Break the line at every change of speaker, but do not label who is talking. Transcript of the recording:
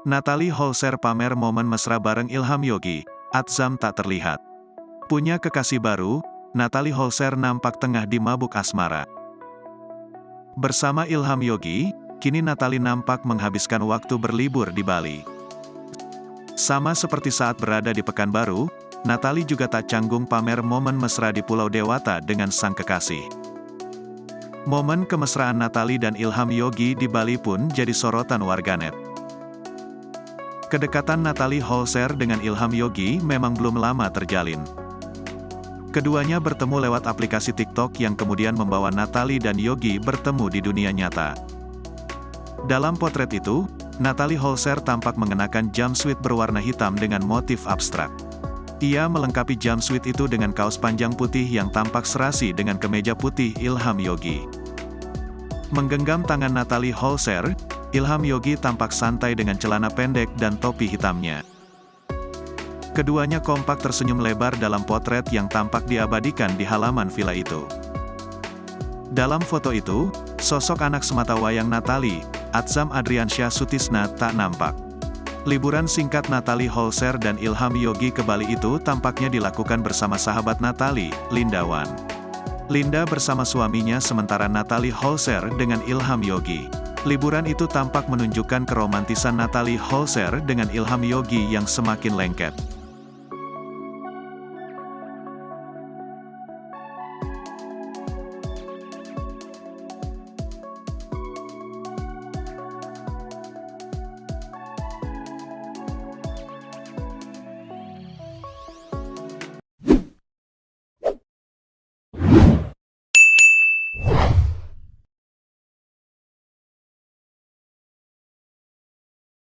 Natalie Holzer pamer momen mesra bareng Ilham Yogi, Atzam tak terlihat. Punya kekasih baru, Natalie Holzer nampak tengah dimabuk asmara. Bersama Ilham Yogi, kini Natalie nampak menghabiskan waktu berlibur di Bali. Sama seperti saat berada di Pekanbaru, Natalie juga tak canggung pamer momen mesra di Pulau Dewata dengan sang kekasih. Momen kemesraan Natalie dan Ilham Yogi di Bali pun jadi sorotan warganet. Kedekatan Natalie Holzer dengan Ilham Yogi memang belum lama terjalin. Keduanya bertemu lewat aplikasi TikTok yang kemudian membawa Natalie dan Yogi bertemu di dunia nyata. Dalam potret itu, Natalie Holzer tampak mengenakan jumpsuit berwarna hitam dengan motif abstrak. Ia melengkapi jumpsuit itu dengan kaos panjang putih yang tampak serasi dengan kemeja putih Ilham Yogi. Menggenggam tangan Natalie Holzer, Ilham Yogi tampak santai dengan celana pendek dan topi hitamnya. Keduanya kompak tersenyum lebar dalam potret yang tampak diabadikan di halaman villa itu. Dalam foto itu, sosok anak sematawayang Natalie, Atzam Adriansyah Sutisna tak nampak. Liburan singkat Natalie Holzer dan Ilham Yogi ke Bali itu tampaknya dilakukan bersama sahabat Natalie, Linda Wan. Linda bersama suaminya sementara Natalie Holzer dengan Ilham Yogi. Liburan itu tampak menunjukkan keromantisan Natalie Holzer dengan Ilham Yogi yang semakin lengket.